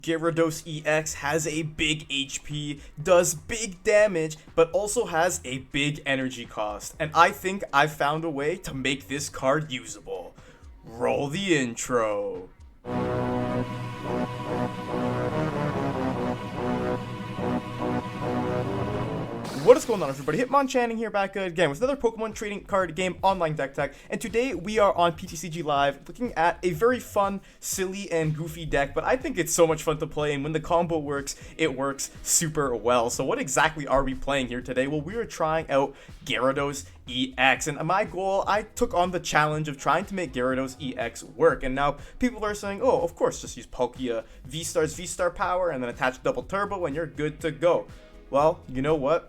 Gyarados EX has a big HP, does big damage, but also has a big energy cost. And I think I've found a way to make this card usable. Roll the intro. What is going on, everybody? Hitmonchanning here, back again with another Pokemon trading card game online deck tech, and today we are on PTCG Live looking at a very fun, silly, and goofy deck, but I think it's so much fun to play, and when the combo works, it works super well. So what exactly are we playing here today? Well, we are trying out Gyarados EX, and my goal, I took on the challenge of trying to make Gyarados EX work, and now people are saying, oh, of course, just use Palkia V-Star's V-Star power, and then attach double turbo, and you're good to go. Well, you know what?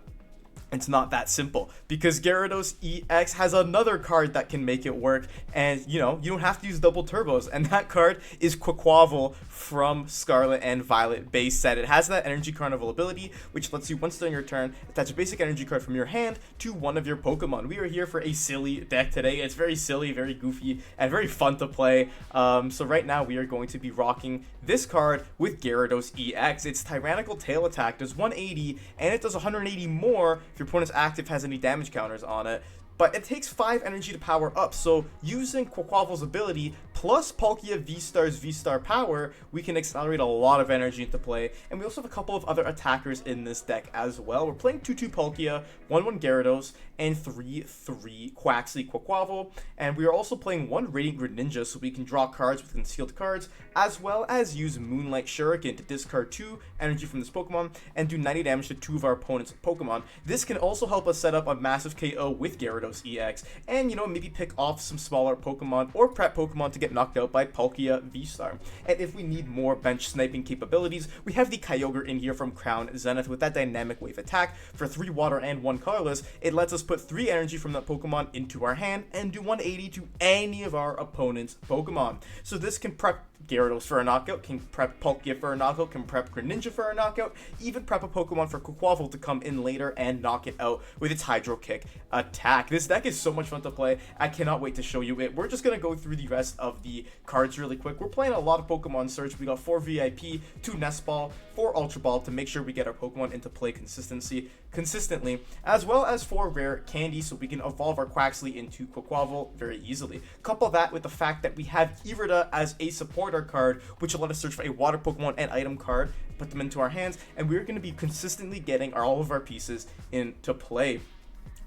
It's not that simple, because Gyarados EX has another card that can make it work, and you don't have to use double turbos, and that card is Quaquaval from Scarlet and Violet base set. It has that energy carnival ability, which lets you, once during your turn, attach a basic energy card from your hand to one of your Pokemon. We are here for a silly deck today. It's very silly, very goofy, and very fun to play. So right now we are going to be rocking this card with Gyarados EX. Its Tyrannical Tail attack does 180, and it does 180 more if your opponent's active has any damage counters on it. But it takes 5 energy to power up, so using Quaquaval's ability plus Palkia V-Star's V-Star power, we can accelerate a lot of energy into play, and we also have a couple of other attackers in this deck as well. We're playing 2-2 Palkia, 1-1 Gyarados, and 3-3 Quaxly Quaquaval, and we are also playing 1 Radiant Greninja so we can draw cards with concealed cards, as well as use Moonlight Shuriken to discard 2 energy from this Pokemon and do 90 damage to 2 of our opponent's Pokemon. This can also help us set up a massive KO with Gyarados EX, and maybe pick off some smaller Pokemon or prep Pokemon to get knocked out by Palkia V-Star. And if we need more bench sniping capabilities, we have the Kyogre in here from Crown Zenith with that dynamic wave attack. For 3 water and 1 colorless, it lets us put 3 energy from that Pokemon into our hand and do 180 to any of our opponent's Pokemon. So this can prep Gyarados for a knockout, can prep Palkia for a knockout, can prep Greninja for a knockout, even prep a Pokemon for Quaquaval to come in later and knock it out with its Hydro Kick attack. This deck is so much fun to play. I cannot wait to show you it. We're just going to go through the rest of the cards really quick. We're playing a lot of Pokemon Search. We got 4 VIP, 2 Nest Ball, 4 Ultra Ball to make sure we get our Pokemon into play consistently, as well as 4 rare candies so we can evolve our Quaxly into Quaquaval very easily. Couple that with the fact that we have Irida as a supporter card, which will let us search for a water Pokemon and item card, put them into our hands, and we're going to be consistently getting all of our pieces into play.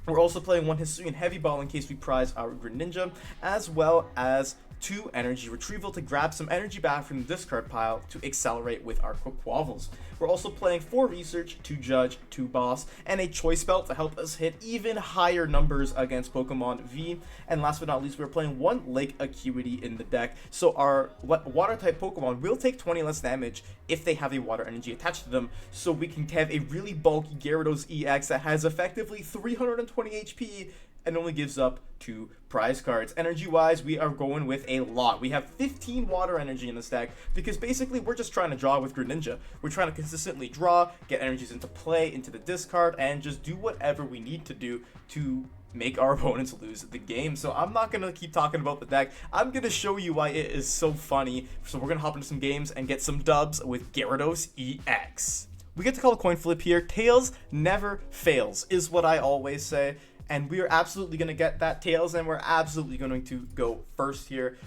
We're also playing 1 Hisuian Heavy Ball in case we prize our Greninja, as well as 2 Energy Retrieval to grab some energy back from the discard pile to accelerate with our Quaquavals. We're also playing 4 Research, 2 Judge, 2 Boss, and a Choice Belt to help us hit even higher numbers against Pokemon V. And last but not least, we're playing 1 Lake Acuity in the deck, so our Water-type Pokemon will take 20 less damage if they have a Water Energy attached to them, so we can have a really bulky Gyarados EX that has effectively 320 HP and only gives up 2 prize cards. Energy-wise, we are going with a lot. We have 15 water energy in this deck because basically we're just trying to draw with Greninja. We're trying to consistently draw, get energies into play, into the discard, and just do whatever we need to do to make our opponents lose the game. So I'm not going to keep talking about the deck. I'm going to show you why it is so funny. So we're going to hop into some games and get some dubs with Gyarados EX. We get to call a coin flip here. Tails never fails is what I always say. And we are absolutely going to get that Tails, and we're absolutely going to go first here.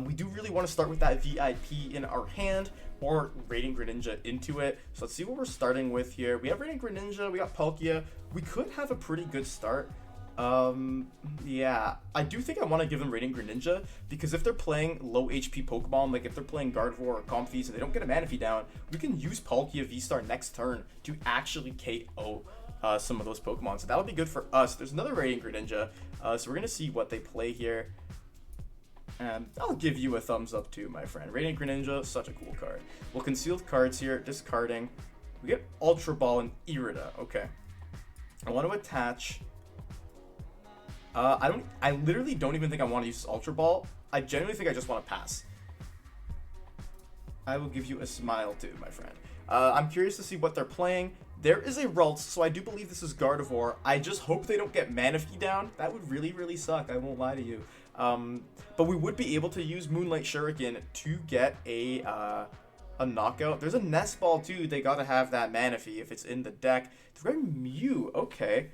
We do really want to start with that VIP in our hand, or Radiant Greninja into it. So let's see what we're starting with here. We have Radiant Greninja, we got Palkia. We could have a pretty good start. Yeah, I do think I want to give them Radiant Greninja, because if they're playing low HP Pokemon, like if they're playing Gardevoir or Comfeys and they don't get a Manaphy down, we can use Palkia V-Star next turn to actually KO some of those Pokemon, so that'll be good for us. There's another Radiant Greninja, so we're gonna see what they play here, and I'll give you a thumbs up too, my friend. Radiant Greninja, such a cool card. We'll concealed cards here, discarding. We get Ultra Ball and Irida. Okay, I want to attach. I literally don't even think I want to use Ultra Ball. I genuinely think I just want to pass. I will give you a smile too, my friend. I'm curious to see what they're playing. There is a Ralts, so I do believe this is Gardevoir. I just hope they don't get Manaphy down. That would really, really suck. I won't lie to you. But we would be able to use Moonlight Shuriken to get a a knockout. There's a Nest Ball too. They gotta have that Manaphy if it's in the deck. They're going Mew. Okay.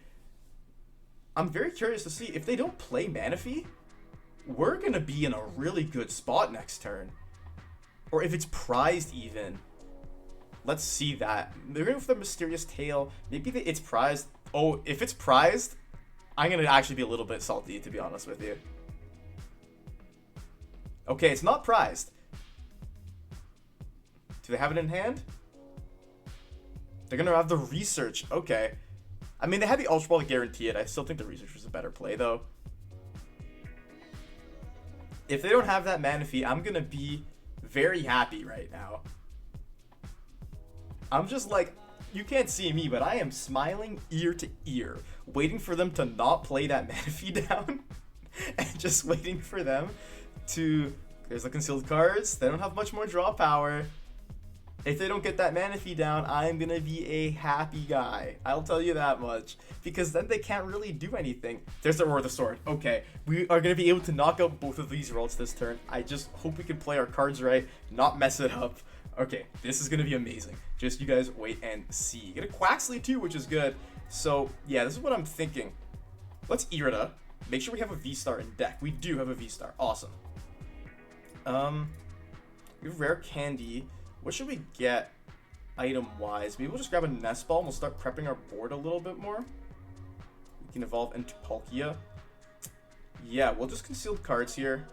I'm very curious to see if they don't play Manaphy. We're gonna be in a really good spot next turn, or if it's prized even. Let's see that. They're going for the Mysterious Tail. Maybe it's prized. Oh, if it's prized, I'm gonna actually be a little bit salty, to be honest with you. Okay, it's not prized. Do they have it in hand? They're gonna have the Research. Okay. I mean, they had the Ultra Ball to guarantee it. I still think the Research was a better play, though. If they don't have that Manaphy, I'm gonna be very happy right now. I'm just like, you can't see me, but I am smiling ear to ear, waiting for them to not play that Manaphy down, and just waiting for them to... There's the concealed cards. They don't have much more draw power. If they don't get that Manaphy down, I'm going to be a happy guy. I'll tell you that much. Because then they can't really do anything. There's the Roar of the Sword. Okay, we are going to be able to knock out both of these rolls this turn. I just hope we can play our cards right, not mess it up. Okay, this is going to be amazing. Just you guys wait and see. Get a Quaxley too, which is good. So, yeah, this is what I'm thinking. Let's Irida. Make sure we have a V-Star in deck. We do have a V-Star. Awesome. We have Rare Candy. What should we get item-wise? Maybe we'll just grab a Nest Ball and we'll start prepping our board a little bit more. We can evolve into Palkia. Yeah, we'll just conceal cards here.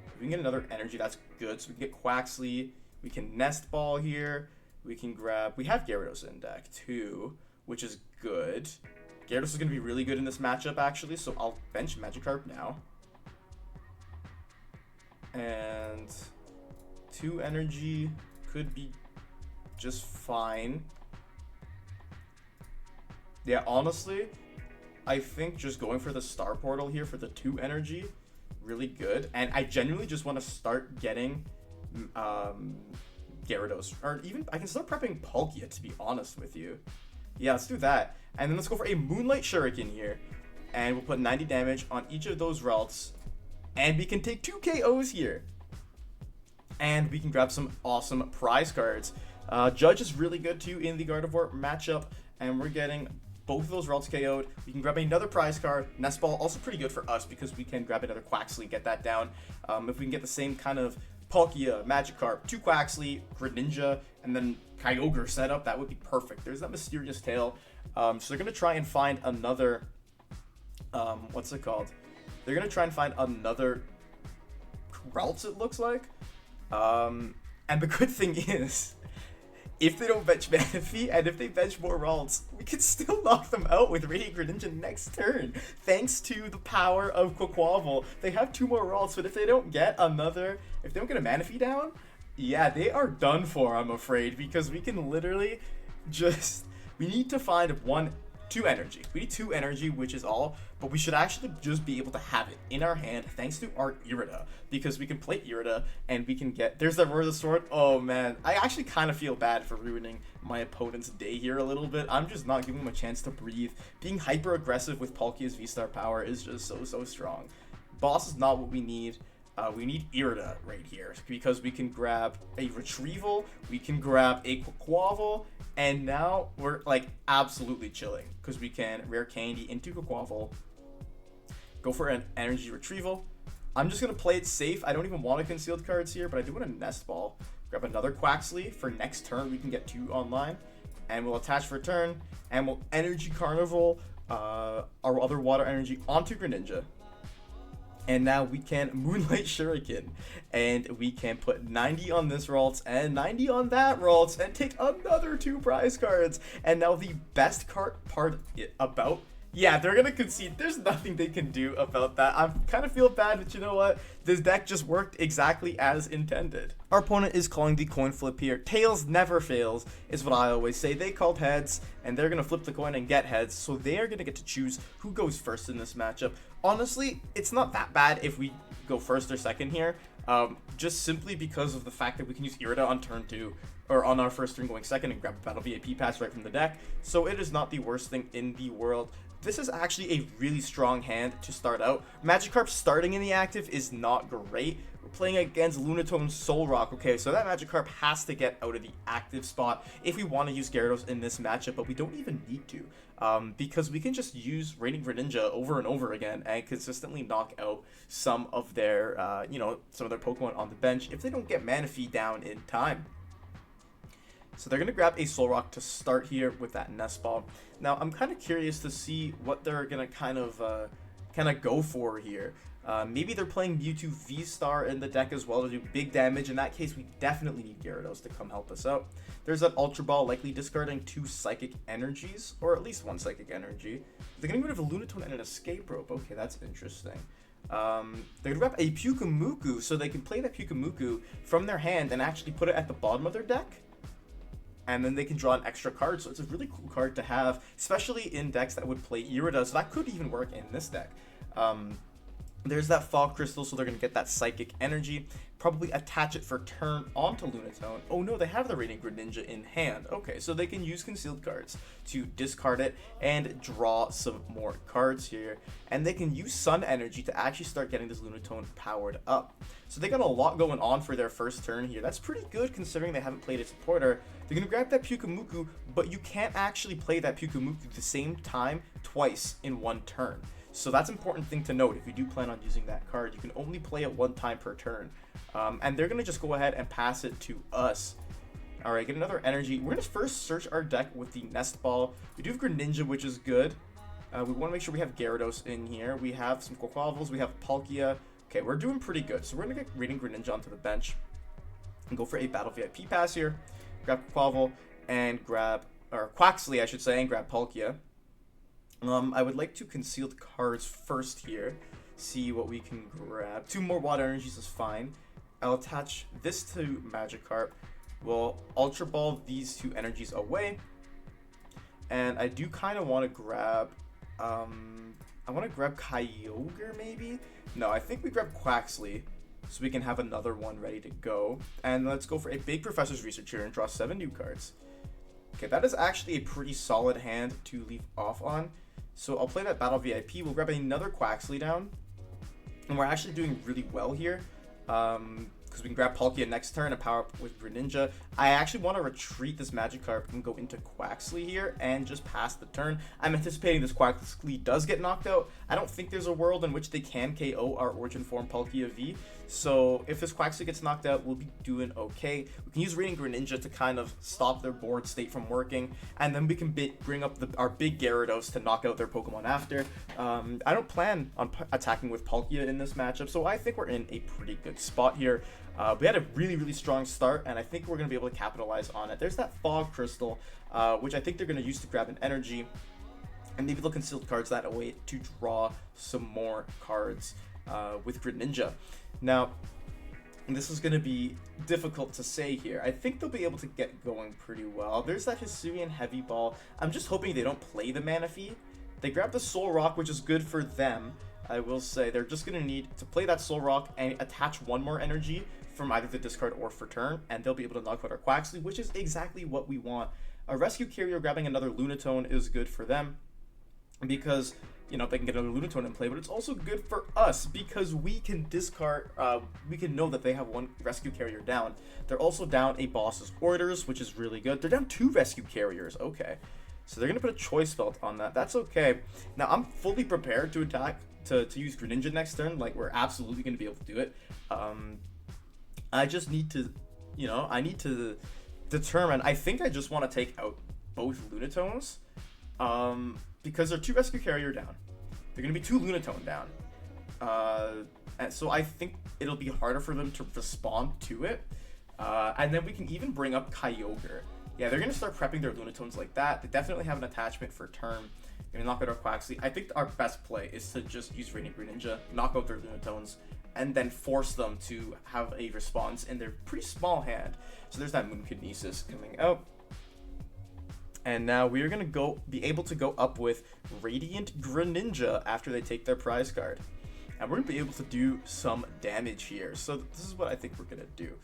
If we can get another energy, that's good. So we can get Quaxley. We can Nest Ball here. We can grab... We have Gyarados in deck, too, which is good. Gyarados is going to be really good in this matchup, actually, so I'll bench Magikarp now. And 2 energy could be just fine. Yeah, honestly, I think just going for the Star Portal here for the 2 energy, really good. And I genuinely just want to start getting Gyarados. Or even, I can start prepping Palkia, to be honest with you. Yeah, let's do that. And then let's go for a Moonlight Shuriken here. And we'll put 90 damage on each of those routes. And we can take 2 KOs here. And we can grab some awesome prize cards. Judge is really good too in the Gardevoir matchup. And we're getting both of those routes KO'd. We can grab another prize card. Nest Ball, also pretty good for us because we can grab another Quaxley, get that down. If we can get the same kind of Palkia, Magikarp, 2 Quaxley, Greninja, and then Kyogre setup, that would be perfect. There's that Mysterious Tail. So they're going to try and find another... what's it called? They're going to try and find another routes, it looks like. And the good thing is, if they don't bench Manaphy, and if they bench more routes, we can still knock them out with Radiant Greninja next turn. Thanks to the power of Quaquaval. They have 2 more routes, but if they don't get another... If they don't get a Manaphy down, yeah, they are done for, I'm afraid. Because we can literally just... We need to find 2 energy. We need 2 energy, which is all, but we should actually just be able to have it in our hand thanks to our Irida, because we can play Irida and we can get... There's the Roar of the Sword. Oh man, I actually kind of feel bad for ruining my opponent's day here a little bit. I'm just not giving him a chance to breathe. Being hyper aggressive with Palkia's V-Star power is just so strong. Boss is not what we need. We need Irida right here because we can grab a Retrieval, we can grab a Quaquaval, and now we're like absolutely chilling because we can Rare Candy into Quaquaval, go for an Energy Retrieval. I'm just going to play it safe. I don't even want to concealed cards here, but I do want a Nest Ball. Grab another Quaxley for next turn. We can get 2 online, and we'll attach for turn, and we'll Energy Carnival our other Water Energy onto Greninja. And now we can Moonlight Shuriken, and we can put 90 on this Ralts and 90 on that Ralts and take another 2 prize cards. And now the best part about... Yeah, they're going to concede. There's nothing they can do about that. I kind of feel bad, but you know what? This deck just worked exactly as intended. Our opponent is calling the coin flip here. Tails never fails, is what I always say. They called heads, and they're going to flip the coin and get heads, so they are going to get to choose who goes first in this matchup. Honestly, it's not that bad if we go first or second here, just simply because of the fact that we can use Irida on turn 2, or on our first turn going second, and grab a Battle VIP pass right from the deck, so it is not the worst thing in the world. This is actually a really strong hand to start out. Magikarp starting in the active is not great, We're playing against Lunatone Solrock. Okay, so that Magikarp has to get out of the active spot if we want to use Gyarados in this matchup, but we don't even need to. Because we can just use Raining Greninja over and over again and consistently knock out some of their, some of their Pokemon on the bench if they don't get Manaphy down in time. So they're going to grab a Solrock to start here with that Nest Ball. Now, I'm kind of curious to see what they're going to kind of go for here. Maybe they're playing Mewtwo V-Star in the deck as well to do big damage. In that case, we definitely need Gyarados to come help us out. There's that Ultra Ball, likely discarding 2 Psychic Energies, or at least 1 Psychic Energy. They're getting rid of a Lunatone and an Escape Rope. Okay, that's interesting. They're going to grab a Pyukumuku, so they can play that Pyukumuku from their hand and actually put it at the bottom of their deck. And then they can draw an extra card, so it's a really cool card to have, especially in decks that would play Gyarados. So that could even work in this deck. There's that Fog Crystal, so they're going to get that Psychic Energy. Probably attach it for turn onto Lunatone. Oh no, they have the Raining Greninja in hand. Okay, so they can use concealed cards to discard it and draw some more cards here. And they can use Sun Energy to actually start getting this Lunatone powered up. So they got a lot going on for their first turn here. That's pretty good considering they haven't played a supporter. They're going to grab that Pyukumuku, but you can't actually play that Pyukumuku at the same time twice in one turn. So that's an important thing to note. If you do plan on using that card, you can only play it 1 time per turn. And they're going to just go ahead and pass it to us. Alright, get another energy. We're going to first search our deck with the Nest Ball. We do have Greninja, which is good. We want to make sure we have Gyarados in here. We have some Quaquavels. We have Palkia. Okay, we're doing pretty good. So we're going to get Raining Greninja onto the bench. And go for a Battle VIP pass here. Grab Quaquavel and grab, or Quaxley I should say, and grab Palkia. I would like to conceal the cards first here. See what we can grab. 2 more Water Energies is fine. I'll attach this to Magikarp. We'll Ultra Ball these 2 energies away. And I do kind of want to grab... I want to grab Kyogre maybe? No, I think we grab Quaxley. So we can have another one ready to go. And let's go for a big Professor's Research here and draw 7 new cards. Okay, that is actually a pretty solid hand to leave off on. So I'll play that Battle VIP. We'll grab another Quaxley down. And we're actually doing really well here. Because we can grab Palkia next turn and power up with Greninja. I actually want to retreat this Magikarp and go into Quaxley here and just pass the turn. I'm anticipating this Quaxley does get knocked out. I don't think there's a world in which they can KO our Origin Form Palkia V. So if this Quaxley gets knocked out, we'll be doing okay. We can use Raining Greninja to kind of stop their board state from working. And then we can bring up our big Gyarados to knock out their Pokemon after. I don't plan on attacking with Palkia in this matchup, so I think we're in a pretty good spot here. We had a really, really strong start, and I think we're going to be able to capitalize on it. There's that Fog Crystal, which I think they're going to use to grab an energy. And maybe they'll conceal cards that way to draw some more cards with Greninja. Now, this is going to be difficult to say here. I think they'll be able to get going pretty well. There's that Hisuian Heavy Ball. I'm just hoping they don't play the Manaphy. They grab the Solrock, which is good for them. I will say they're just going to need to play that Solrock and attach 1 more energy from either the discard or for turn, and they'll be able to knock out our Quaxley, which is exactly what we want. A Rescue Carrier grabbing another Lunatone is good for them because, you know, they can get another Lunatone in play, but it's also good for us because we can discard, we can know that they have 1 Rescue Carrier down. They're also down a Boss's Orders, which is really good. They're down 2 Rescue Carriers, okay. So they're going to put a Choice Belt on that. That's okay. Now, I'm fully prepared to attack, to use Greninja next turn. Like, we're absolutely going to be able to do it. I just need to, you know, I need to determine. I think I just want to take out both Lunatones because they're 2 Rescue Carrier down. They're going to be 2 Lunatone down. And so I think it'll be harder for them to respond to it. And then we can even bring up Kyogre. Yeah, they're going to start prepping their Lunatones like that. They definitely have an attachment for turn. They're going to knock out our Quaxley. I think our best play is to just use Raining Greninja, knock out their Lunatones, and then force them to have a response in their pretty small hand. So there's that Moonkinesis coming out. And now we are going to be able to go up with Radiant Greninja after they take their prize card. And we're going to be able to do some damage here. So this is what I think we're going to do.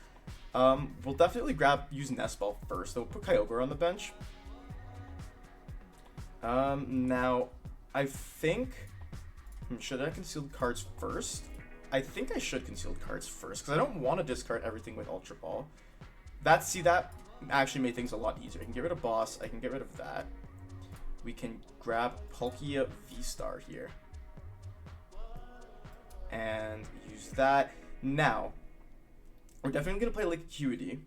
We'll definitely use Nest Ball first. So we'll put Kyogre on the bench. Now, I think... should I conceal the cards first? I think I should concealed cards first, because I don't want to discard everything with Ultra Ball. See, that actually made things a lot easier. I can get rid of Boss, I can get rid of that. We can grab Palkia V-Star here. And use that. Now, we're definitely going to play Lake Acuity.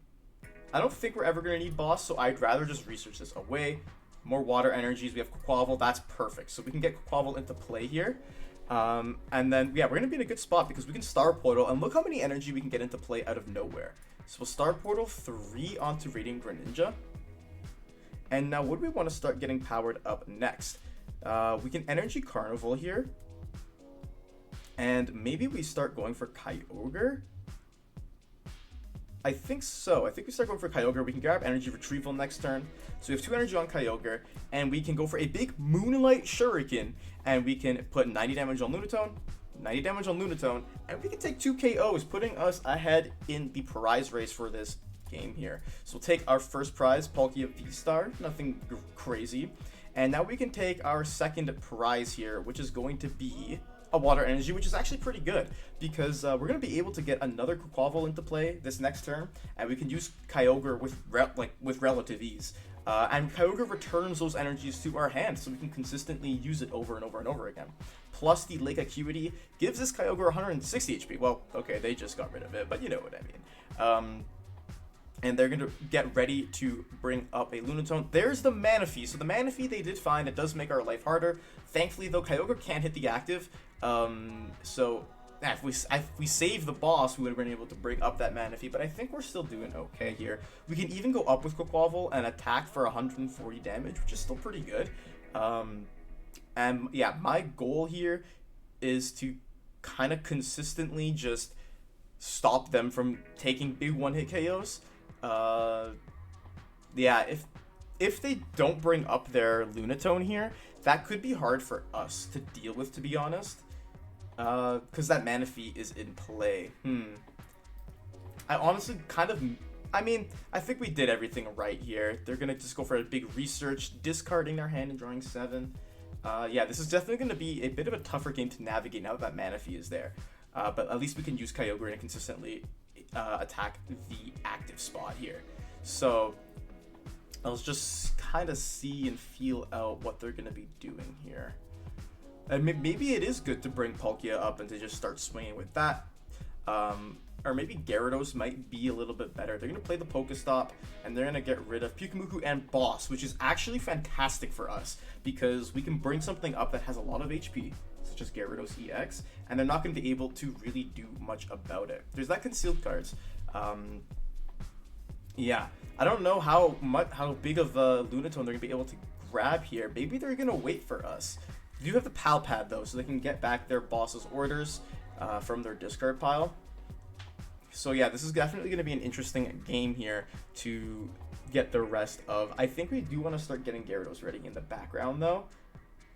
I don't think we're ever going to need Boss, so I'd rather just research this away. More water energies. We have Quaquaval. That's perfect. So we can get Quaquaval into play here. And then, yeah, we're going to be in a good spot because we can Star Portal. And look how many energy we can get into play out of nowhere. So we'll Star Portal 3 onto Radiant Greninja. And now, what do we want to start getting powered up next? We can Energy Carnival here. And maybe we start going for Kyogre. I think so. I think we start going for Kyogre. We can grab Energy Retrieval next turn. So we have 2 energy on Kyogre. And we can go for a big Moonlight Shuriken. And we can put 90 damage on Lunatone. 90 damage on Lunatone. And we can take 2 KOs, putting us ahead in the prize race for this game here. So we'll take our first prize, Palkia V-Star. Nothing crazy. And now we can take our second prize here, which is going to be a Water Energy, which is actually pretty good because we're going to be able to get another Quaquaval into play this next turn, and we can use Kyogre with relative ease. And Kyogre returns those energies to our hand, so we can consistently use it over and over and over again. Plus, the Lake Acuity gives this Kyogre 160 HP. Well, okay, they just got rid of it, but you know what I mean. And they're going to get ready to bring up a Lunatone. There's the Manaphy. So the Manaphy they did find. It does make our life harder. Thankfully, though, Kyogre can't hit the active. So if we save the boss, we would have been able to bring up that Manaphy. But I think we're still doing okay here. We can even go up with Quaquaval and attack for 140 damage, which is still pretty good. And yeah, my goal here is to kind of consistently just stop them from taking big one-hit KOs. Yeah, if they don't bring up their Lunatone here, that could be hard for us to deal with, to be honest. Because that Manaphy is in play. I honestly I think we did everything right here. They're gonna just go for a big research, discarding their hand and drawing 7. Yeah, this is definitely gonna be a bit of a tougher game to navigate now that Manaphy is there. But at least we can use Kyogre and consistently attack the active spot here. So I'll just kind of see and feel out what they're going to be doing here. And maybe it is good to bring Palkia up and to just start swinging with that. Or maybe Gyarados might be a little bit better. They're going to play the Pokestop, and they're going to get rid of Pyukumuku and Boss, which is actually fantastic for us because we can bring something up that has a lot of HP, such as Gyarados EX, and they're not going to be able to really do much about it. There's that concealed cards. Yeah, I don't know how big of a Lunatone they're going to be able to grab here. Maybe they're going to wait for us. They do have the Pal Pad, though, so they can get back their boss's orders from their discard pile. So yeah, this is definitely going to be an interesting game here to get the rest of. I think we do want to start getting Gyarados ready in the background, though.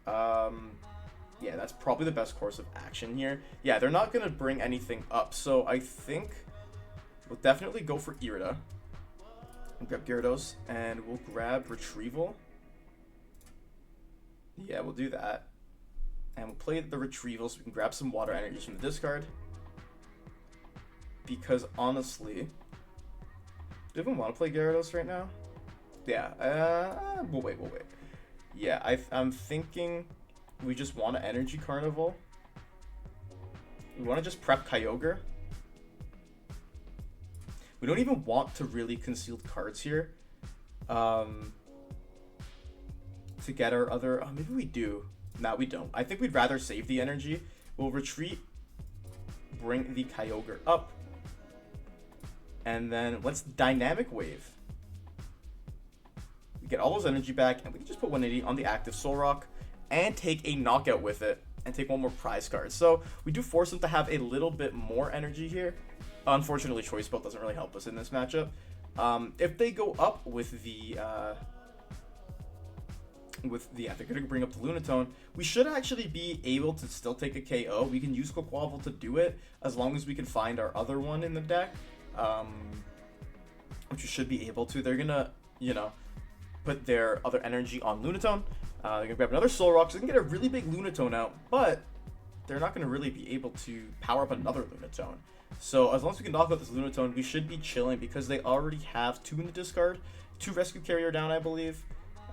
Yeah, that's probably the best course of action here. Yeah, they're not going to bring anything up, so I think we'll definitely go for Irida. We'll grab Gyarados, and we'll grab Retrieval. Yeah, we'll do that. And we'll play the Retrieval so we can grab some water energies from the discard. Because honestly, do you even want to play Gyarados right now? Yeah, we'll wait. Yeah, I'm thinking we just want to Energy Carnival. We want to just prep Kyogre. We don't even want to really concealed cards here. To get our other... Oh, maybe we do. No, we don't. I think we'd rather save the energy. We'll retreat. Bring the Kyogre up. And then let's Dynamic Wave. We get all those energy back. And we can just put 180 on the active Solrock. And take a knockout with it. And take one more prize card. So we do force them to have a little bit more energy here. Unfortunately, Choice Belt doesn't really help us in this matchup. If they go up with the... they're going to bring up the Lunatone. We should actually be able to still take a KO. We can use Quaquaval to do it as long as we can find our other one in the deck. Which we should be able to. They're going to, put their other energy on Lunatone. They're going to grab another Solrock so they can get a really big Lunatone out. But they're not going to really be able to power up another Lunatone. So as long as we can knock out this Lunatone, we should be chilling because they already have 2 in the discard. 2 Rescue Carrier down, I believe.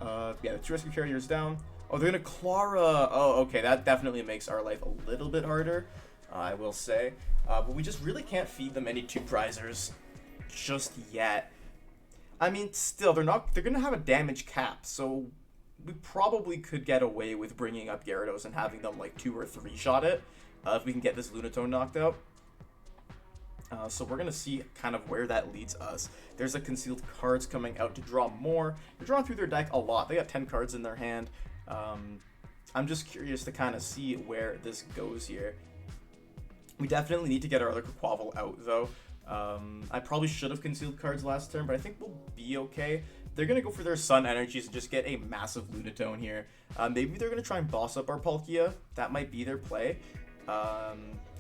Yeah, the 2 Rescue Carriers down. Oh, they're going to Clara. Oh, okay, that definitely makes our life a little bit harder, I will say. But we just really can't feed them any 2 prizers just yet. I mean, still, they're going to have a damage cap, so we probably could get away with bringing up Gyarados and having them like 2 or 3 shot it if we can get this Lunatone knocked out. So we're going to see kind of where that leads us. There's a concealed cards coming out to draw more. They're drawing through their deck a lot. They got 10 cards in their hand. I'm just curious to kind of see where this goes here. We definitely need to get our other Quavel out, though. I probably should have concealed cards last turn, but I think we'll be okay. They're going to go for their Sun Energies and just get a massive Lunatone here. Maybe they're going to try and boss up our Palkia. That might be their play.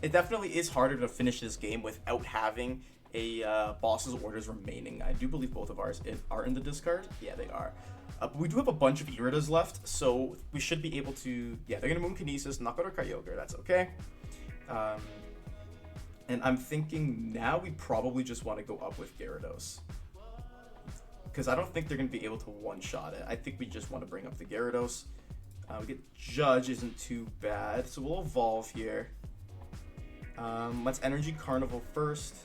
It definitely is harder to finish this game without having a boss's orders remaining. I do believe both of ours are in the discard. Yeah, they are. But we do have a bunch of Gyarados left, so we should be able to... Yeah, they're going to Moon Kinesis, knock out our Kyogre. That's okay. And I'm thinking now we probably just want to go up with Gyarados. Because I don't think they're going to be able to one-shot it. I think we just want to bring up the Gyarados. We get Judge isn't too bad, so we'll evolve here. Let's Energy Carnival first.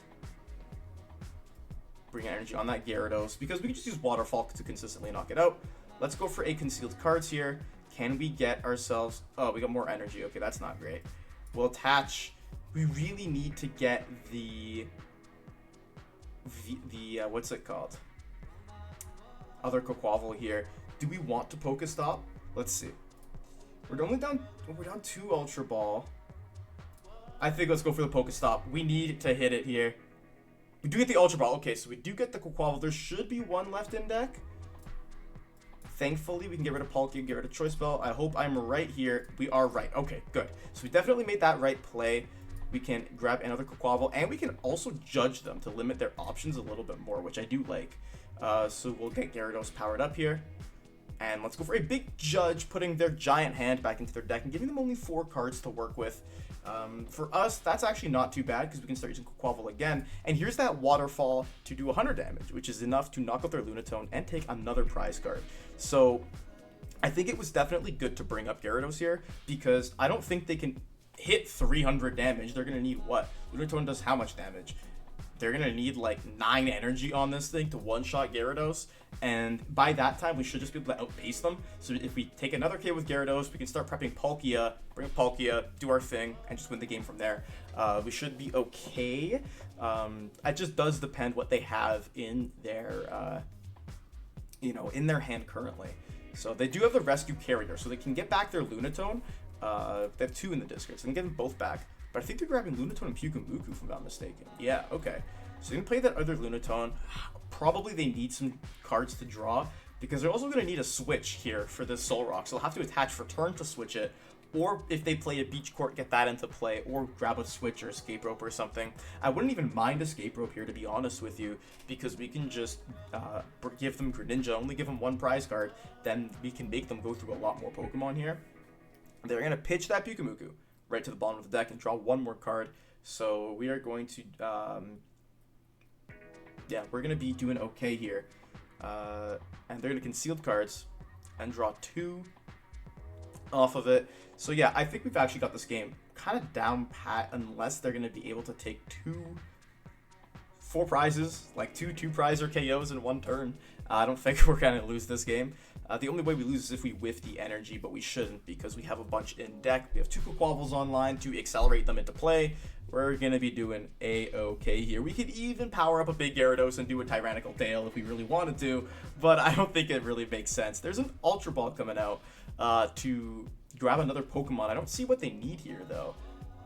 Bring energy on that Gyarados, because we can just use Waterfall to consistently knock it out. Let's go for a concealed cards here. Can we get ourselves... Oh, we got more energy. Okay, that's not great. We'll attach... We really need to get the what's it called? Other Quavel here. Do we want to Pokestop? Let's see. We're down 2 Ultra Ball. I think let's go for the Pokestop. We need to hit it here. We do get the Ultra Ball. Okay, so we do get the Quavel. There should be 1 left in deck. Thankfully, we can get rid of Palkia, get rid of Choice Bell. I hope I'm right here. We are right. Okay, good. So we definitely made that right play. We can grab another Quavel, and we can also judge them to limit their options a little bit more, which I do like. So we'll get Gyarados powered up here. And let's go for a big Judge, putting their giant hand back into their deck and giving them only 4 cards to work with. For us, that's actually not too bad because we can start using Quavel again. And here's that Waterfall to do 100 damage, which is enough to knock out their Lunatone and take another prize card. So I think it was definitely good to bring up Gyarados here because I don't think they can hit 300 damage. They're going to need what? Lunatone does how much damage? They're going to need like 9 energy on this thing to one-shot Gyarados, and by that time we should just be able to outpace them. So if we take another K with Gyarados, we can start prepping Palkia, bring up Palkia, do our thing, and just win the game from there. We should be okay. It just does depend what they have in their, in their hand currently. So they do have the Rescue Carrier, so they can get back their Lunatone. They have 2 in the discard, so they can get them both back. But I think they're grabbing Lunatone and Pyukumuku, if I'm not mistaken. Yeah, okay. So they can play that other Lunatone. Probably they need some cards to draw, because they're also going to need a switch here for this Solrock. So they'll have to attach for turn to switch it, or if they play a Beach Court, get that into play, or grab a switch or Escape Rope or something. I wouldn't even mind Escape Rope here, to be honest with you, because we can just give them Greninja, only give them 1 prize card, then we can make them go through a lot more Pokemon here. They're going to pitch that Pyukumuku right to the bottom of the deck and draw 1 more card. So we are going to, we're going to be doing okay here. And they're going to concealed cards and draw 2 off of it. So yeah, I think we've actually got this game kind of down pat, unless they're going to be able to take 4 prizes, like 2 2-prizer KOs in 1 turn. I don't think we're going to lose this game. The only way we lose is if we whiff the energy, but we shouldn't because we have a bunch in deck. We have 2 Quavels online to accelerate them into play. We're going to be doing A-okay here. We could even power up a big Gyarados and do a Tyrannical Tail if we really wanted to, but I don't think it really makes sense. There's an Ultra Ball coming out to grab another Pokemon. I don't see what they need here, though.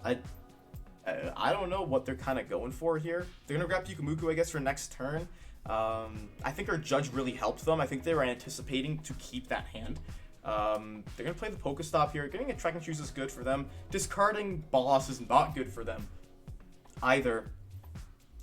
I don't know what they're kind of going for here. They're going to grab Pyukumuku, I guess, for next turn. I think our Judge really helped them. I think they were anticipating to keep that hand. They're going to play the Pokestop here. Getting a Trekking Shoes is good for them. Discarding Boss is not good for them either.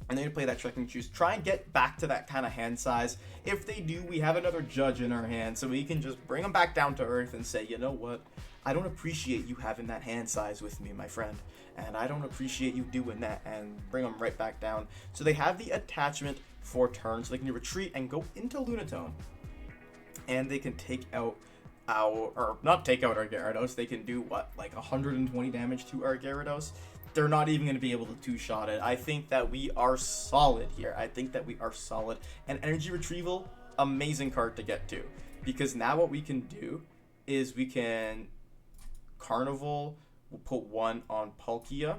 And they're going to play that Trekking Shoes. Try and get back to that kind of hand size. If they do, we have another Judge in our hand, so we can just bring them back down to earth and say, you know what? I don't appreciate you having that hand size with me, my friend. And I don't appreciate you doing that, and bring them right back down. So they have the attachment for turn, so they can retreat and go into Lunatone. And they can take out or not take out our Gyarados, they can do what, like 120 damage to our Gyarados. They're not even going to be able to two-shot it. I think that we are solid here. I think that we are solid. And Energy Retrieval, amazing card to get to. Because now what we can do is we can Carnival, we'll put one on Palkia.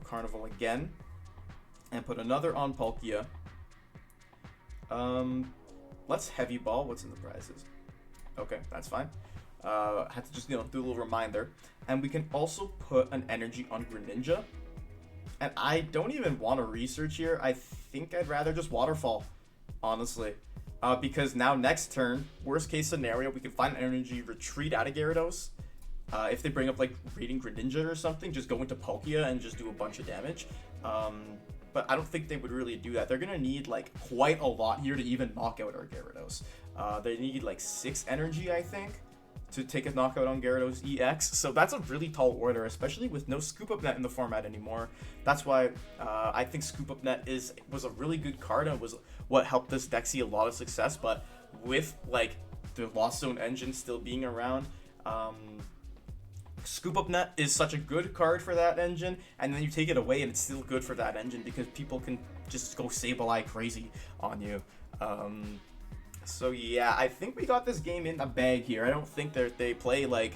Carnival again. And put another on Palkia. Let's Heavy Ball. What's in the prizes? Okay, that's fine. Had to just, do a little reminder. And we can also put an energy on Greninja. And I don't even want to research here. I think I'd rather just Waterfall, honestly. Because now next turn, worst case scenario, we can find an energy, retreat out of Gyarados. If they bring up like Raiding Greninja or something, just go into Palkia and just do a bunch of damage. But I don't think they would really do that. They're going to need like quite a lot here to even knock out our Gyarados. They need like 6 energy, I think, to take a knockout on Gyarados EX. So that's a really tall order, especially with no Scoop Up Net in the format anymore. That's why I think Scoop Up Net was a really good card and was what helped this deck see a lot of success. But with like the Lost Zone engine still being around, Scoop Up Net is such a good card for that engine, and then you take it away and it's still good for that engine because people can just go Sableye crazy on you. So yeah, I think we got this game in the bag here. I don't think they play like,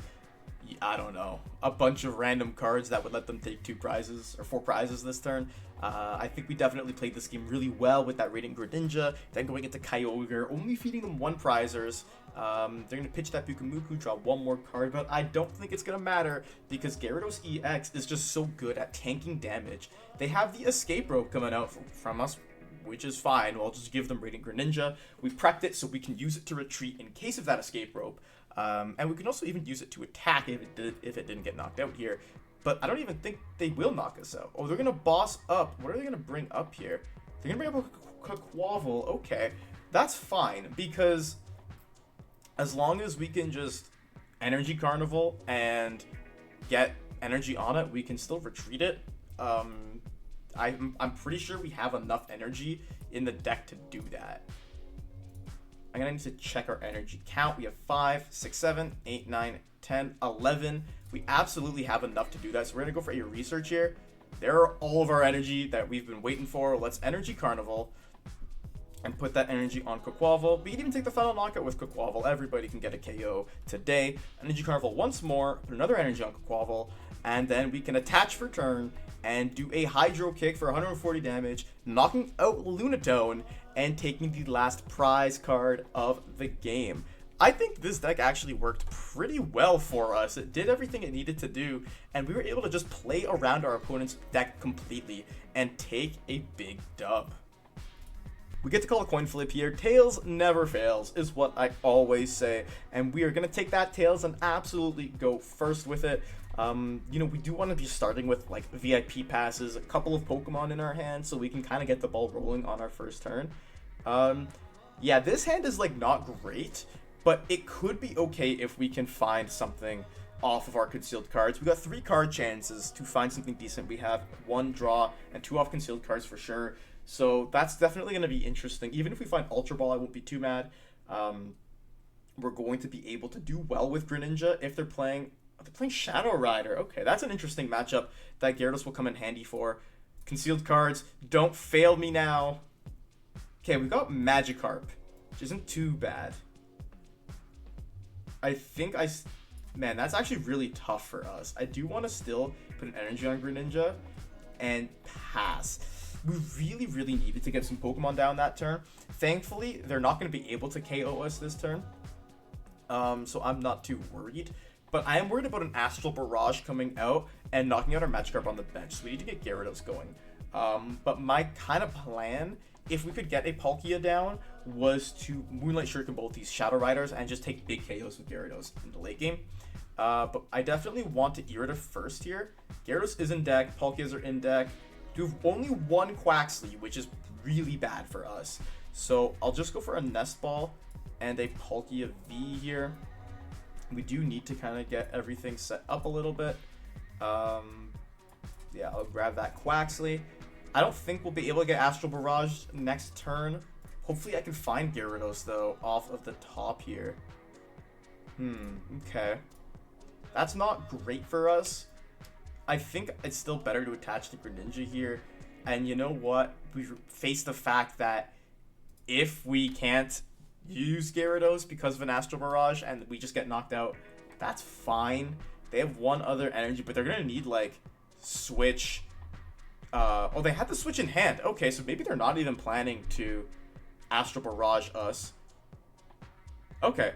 I don't know, a bunch of random cards that would let them take 2 prizes or 4 prizes this turn. I think we definitely played this game really well with that Raiding Greninja, then going into Kyogre, only feeding them 1 prizers. They're going to pitch that Bukamuku, draw 1 more card, but I don't think it's going to matter because Gyarados EX is just so good at tanking damage. They have the Escape Rope coming out from us, which is fine. We'll just give them Raiding Greninja. We prepped it so we can use it to retreat in case of that Escape Rope. And we can also even use it to attack if it didn't get knocked out here. But I don't even think they will knock us out. Oh, they're going to boss up. What are they going to bring up here? They're going to bring up a Quavel. Okay, that's fine because as long as we can just Energy Carnival and get energy on it, we can still retreat it. I'm pretty sure we have enough energy in the deck to do that. I'm going to need to check our energy count. We have 5, 6, 7, 8, 9, 10, 11. We absolutely have enough to do that. So we're going to go for a research here. There are all of our energy that we've been waiting for. Let's Energy Carnival and put that energy on Quaquaval. We can even take the final knockout with Quaquaval. Everybody can get a KO today. Energy Carnival once more, put another energy on Quaquaval, and then we can attach for turn and do a Hydro Kick for 140 damage, knocking out Lunatone and taking the last prize card of the game. I think this deck actually worked pretty well for us. It did everything it needed to do, and we were able to just play around our opponent's deck completely and take a big dub. We get to call a coin flip here. Tails never fails is what I always say, and we are going to take that Tails and absolutely go first with it. We do want to be starting with like VIP passes, a couple of Pokemon in our hand, so we can kind of get the ball rolling on our first turn. Yeah, this hand is like not great, but it could be okay if we can find something off of our concealed cards. We got 3 card chances to find something decent. We have 1 draw and 2 off concealed cards for sure. So that's definitely going to be interesting. Even if we find Ultra Ball, I won't be too mad. We're going to be able to do well with Greninja if they're playing Shadow Rider. Okay, that's an interesting matchup that Gyarados will come in handy for. Concealed cards, don't fail me now. Okay, we got Magikarp, which isn't too bad. Man, that's actually really tough for us. I do want to still put an energy on Greninja and pass. We really, really needed to get some Pokemon down that turn. Thankfully, they're not going to be able to KO us this turn. So I'm not too worried. But I am worried about an Astral Barrage coming out and knocking out our Magikarp on the bench. So we need to get Gyarados going. But my kind of plan, if we could get a Palkia down, was to Moonlight Shuriken both these Shadow Riders and just take big KOs with Gyarados in the late game. But I definitely want to Irida first here. Gyarados is in deck, Palkias are in deck. We have only 1 Quaxly, which is really bad for us. So I'll just go for a Nest Ball and a Palkia V here. We do need to kind of get everything set up a little bit. Yeah, I'll grab that Quaxley. I don't think we'll be able to get Astral Barrage next turn. Hopefully I can find Gyarados, though, off of the top here. Okay. That's not great for us. I think it's still better to attach the Greninja here. And you know what? We face the fact that if we can't use Gyarados because of an Astral Barrage and we just get knocked out, that's fine. They have one other energy, but they're going to need, like, switch. Oh, they had the switch in hand. Okay, so maybe they're not even planning to Astral Barrage us. Okay.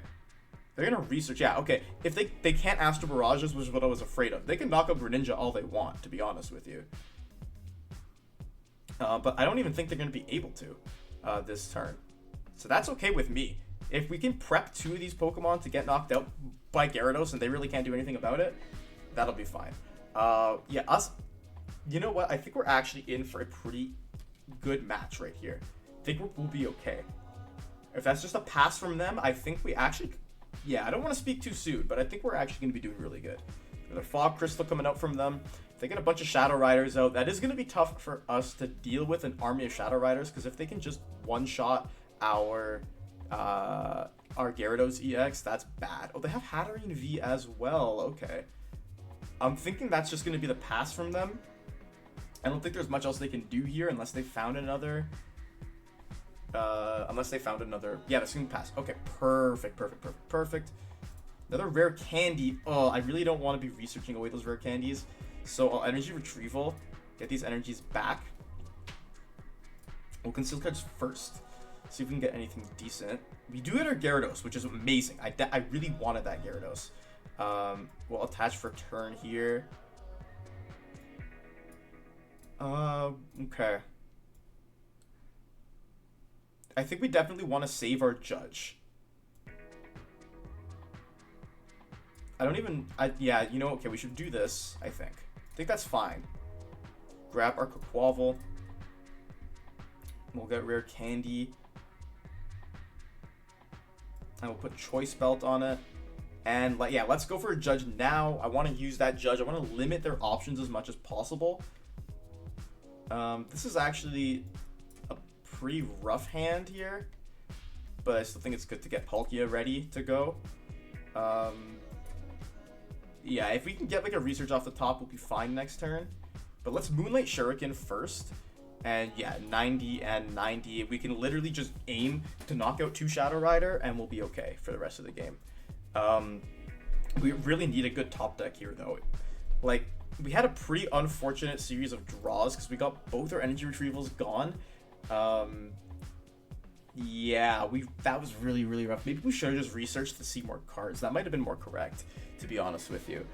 They're going to research. Yeah, okay. If they can't Astral Barrage us, which is what I was afraid of. They can knock up Greninja all they want, to be honest with you. But I don't even think they're going to be able to this turn. So that's okay with me. If we can prep 2 of these Pokemon to get knocked out by Gyarados and they really can't do anything about it, that'll be fine. Yeah, us... You know what? I think we're actually in for a pretty good match right here. I think we'll be okay. If that's just a pass from them, I think we actually... Yeah, I don't want to speak too soon, but I think we're actually going to be doing really good. There's a Fog Crystal coming out from them. If they get a bunch of Shadow Riders out, that is going to be tough for us to deal with an army of Shadow Riders, because if they can just one-shot our Gyarados EX, that's bad. Oh, they have Hatterene V as well. Okay. I'm thinking that's just going to be the pass from them. I don't think there's much else they can do here unless they found another. Yeah, that's going to pass. Okay, perfect. Another rare candy. Oh, I really don't want to be researching away those rare candies. So I'll energy retrieval, get these energies back. We'll conceal cards first. See if we can get anything decent. We do get our Gyarados, which is amazing. I really wanted that Gyarados. We'll attach for turn here. Okay. I think we definitely want to save our Judge. Yeah, you know, okay, we should do this, I think. I think that's fine. Grab our Quaquaval. We'll get rare candy. And we'll put Choice Belt on it. And, yeah, let's go for a Judge now. I want to use that Judge. I want to limit their options as much as possible. This is actually a pretty rough hand here, but I still think it's good to get Palkia ready to go. Yeah, if we can get like a research off the top, we'll be fine next turn. But let's Moonlight Shuriken first. And yeah, 90 and 90. We can literally just aim to knock out 2 Shadow Rider and we'll be okay for the rest of the game. We really need a good top deck here though. Like, we had a pretty unfortunate series of draws because we got both our energy retrievals gone. Yeah, that was really, really rough. Maybe we should have just researched to see more cards. That might have been more correct, to be honest with you.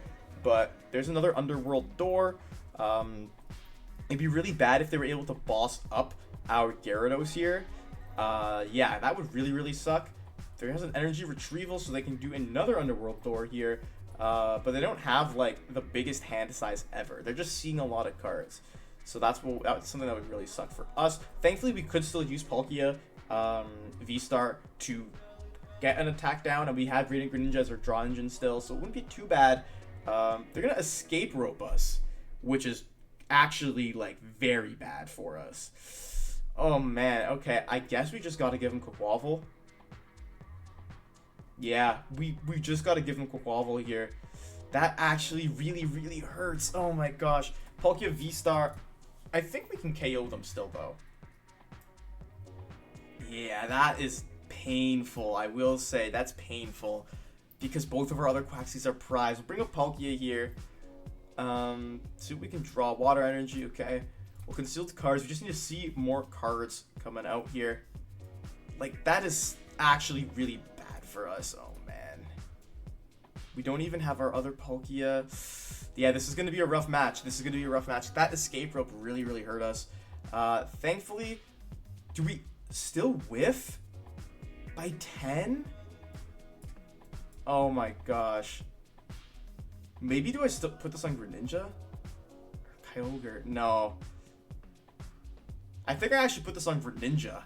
But there's another Underworld Door. It'd be really bad if they were able to boss up our Gyarados here. Yeah, that would really, really suck. There has an energy retrieval, so they can do another Underworld Door here. But they don't have, like, the biggest hand size ever. They're just seeing a lot of cards. So that's something that would really suck for us. Thankfully, we could still use Palkia V-Star to get an attack down, and we have Radiant Greninja as our draw engine still, so it wouldn't be too bad. They're going to escape rope us, which is actually, like, very bad for us. Oh, man. Okay, I guess we just got to give him Quaquaval. Yeah, we just got to give him Quaquaval here. That actually really, really hurts. Oh, my gosh. Palkia V-Star. I think we can KO them still, though. Yeah, that is painful. I will say that's painful because both of our other Quaxies are prized. We'll bring up Palkia here. See if we can draw water energy. Okay, we'll conceal the cards. We just need to see more cards coming out here. Like, that is actually really bad for us. Oh man, we don't even have our other Palkia. Yeah, this is going to be a rough match. That escape rope really, really hurt us. Thankfully, do we still whiff by 10? Oh my gosh. Maybe do I still put this on Greninja? Kyogre? No. I think I actually put this on Greninja.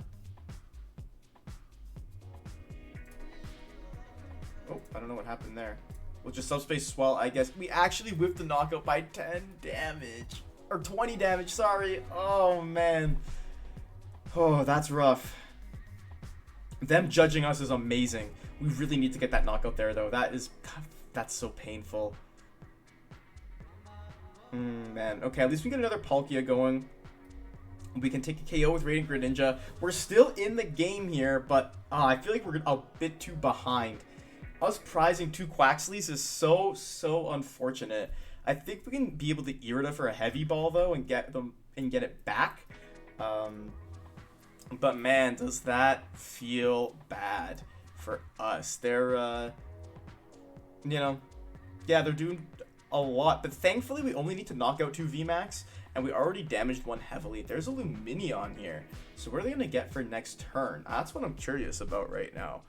Oh, I don't know what happened there. We'll just subspace swell, I guess. We actually whipped the knockout by 10 damage. Or 20 damage, sorry. Oh, man. Oh, that's rough. Them judging us is amazing. We really need to get that knockout there, though. That's so painful. Man. Okay, at least we get another Palkia going. We can take a KO with Radiant Greninja. We're still in the game here, but I feel like we're a bit too behind. Us prizing 2 Quaxleys is so unfortunate. I think we can be able to Irida for a heavy ball though and get it back. But man, does that feel bad for us. They're you know, yeah, they're doing a lot, but thankfully we only need to knock out 2 VMAX, and we already damaged one heavily. There's a Lumineon here, so what are they gonna get for next turn? That's what I'm curious about right now.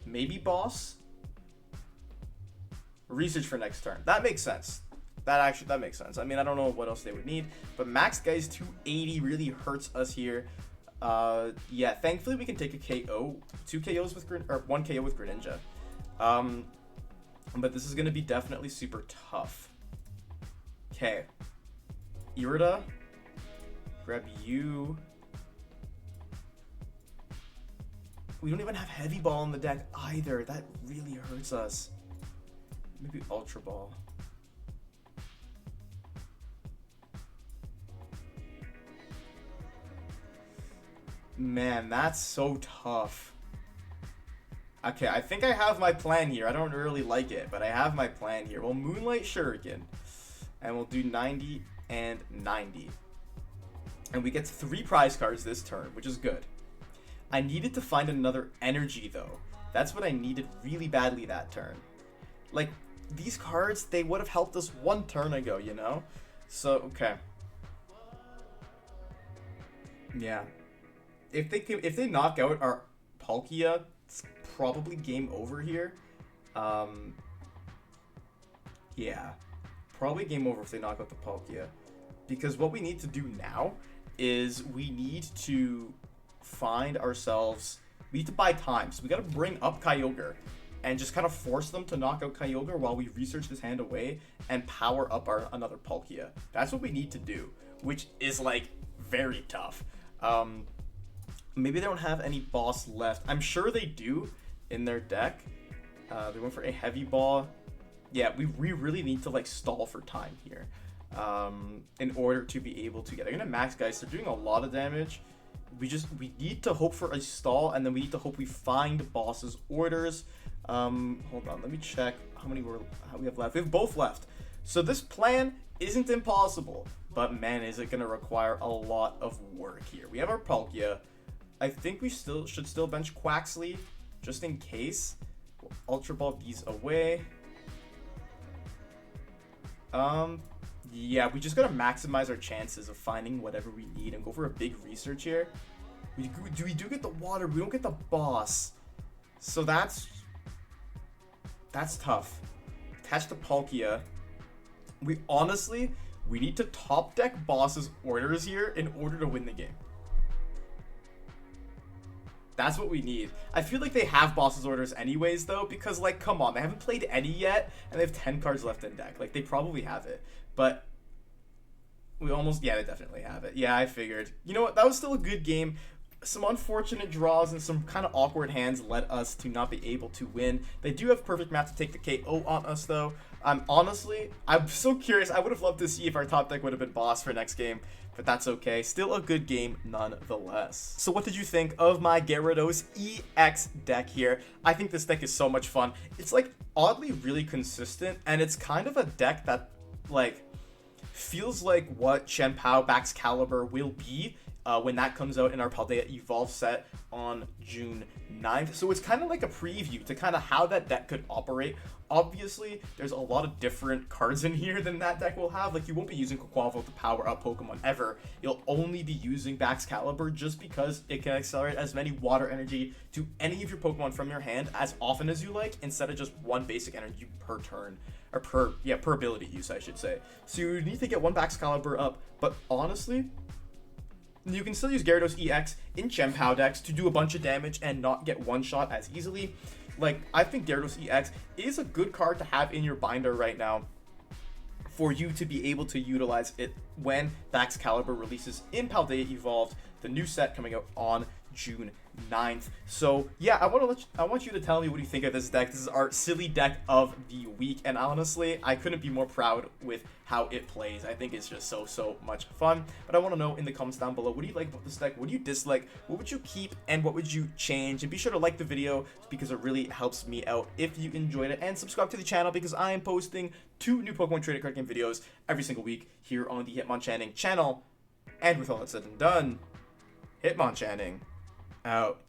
Maybe boss? Research for next turn. That makes sense. That makes sense. I mean, I don't know what else they would need, but max guys 280 really hurts us here. Yeah, thankfully we can take a KO, 2 KOs with or 1 KO with Greninja. But this is gonna be definitely super tough. Okay, Irida, grab you. We don't even have Heavy Ball on the deck either. That really hurts us. Maybe Ultra Ball. Man, that's so tough. Okay, I think I have my plan here. I don't really like it, but I have my plan here. We'll Moonlight Shuriken, and we'll do 90 and 90. And we get 3 prize cards this turn, which is good. I needed to find another energy, though. That's what I needed really badly that turn. Like, these cards, they would have helped us 1 turn ago, you know? So, okay. Yeah. If they knock out our Palkia, it's probably game over here. Yeah. Probably game over if they knock out the Palkia. Because what we need to do now is we need to find ourselves... We need to buy time. So we got to bring up Kyogre and just kind of force them to knock out Kyogre while we research this hand away and power up our another Palkia. That's what we need to do, which is, like, very tough. Maybe they don't have any boss left. I'm sure they do in their deck. They went for a Heavy Ball. Yeah, we really need to, like, stall for time here in order to be able to get... They're going to max, guys. They're doing a lot of damage. We need to hope for a stall, and then we need to hope we find boss's orders. Hold on, let me check how we have left. We have both left. So this plan isn't impossible, but man, is it going to require a lot of work here. We have our Palkia. I think we should still bench Quaxley, just in case. We'll Ultra Ball these away. Yeah, we just gotta maximize our chances of finding whatever we need and go for a big research here. We do get the water, we don't get the boss. So that's tough. Attach the Palkia. We need to top deck boss's orders here in order to win the game. That's what we need. I feel like they have boss's orders anyways, though, because, like, come on, they haven't played any yet, and they have 10 cards left in deck. Like, they probably have it. But we almost... Yeah, they definitely have it. Yeah, I figured. You know what? That was still a good game. Some unfortunate draws and some kind of awkward hands led us to not be able to win. They do have perfect math to take the KO on us, though. Honestly, I'm so curious. I would have loved to see if our top deck would have been boss for next game, but that's okay. Still a good game nonetheless. So what did you think of my Gyarados EX deck here? I think this deck is so much fun. It's, like, oddly really consistent, and it's kind of a deck that, like, feels like what Shenpao Baxcalibur will be when that comes out in our Paldea Evolve set on June 9th. So it's kind of like a preview to kind of how that deck could operate. Obviously, there's a lot of different cards in here than that deck will have. Like, you won't be using Quaquaval to power up Pokemon ever. You'll only be using Baxcalibur just because it can accelerate as many water energy to any of your Pokemon from your hand as often as you like, instead of just 1 basic energy per turn. Or per ability use, I should say. So you need to get 1 Baxcalibur up, but honestly, You can still use Gyarados EX in Gem Pow decks to do a bunch of damage and not get one shot as easily. Like, I think Gyarados EX is a good card to have in your binder right now for you to be able to utilize it when Baxcalibur releases in Paldea Evolved, the new set coming out on June 9th. So yeah, I want you to tell me what you think of this deck. This is our silly deck of the week, and honestly, I couldn't be more proud with how it plays. I think it's just so much fun. But I want to know in the comments down below, what do you like about this deck? What do you dislike? What would you keep and what would you change? And be sure to like the video because it really helps me out if you enjoyed it, and subscribe to the channel because I am posting 2 new Pokemon trading card game videos every single week here on the Hitmonchanning channel. And with all that said and done, Hitmonchanning out.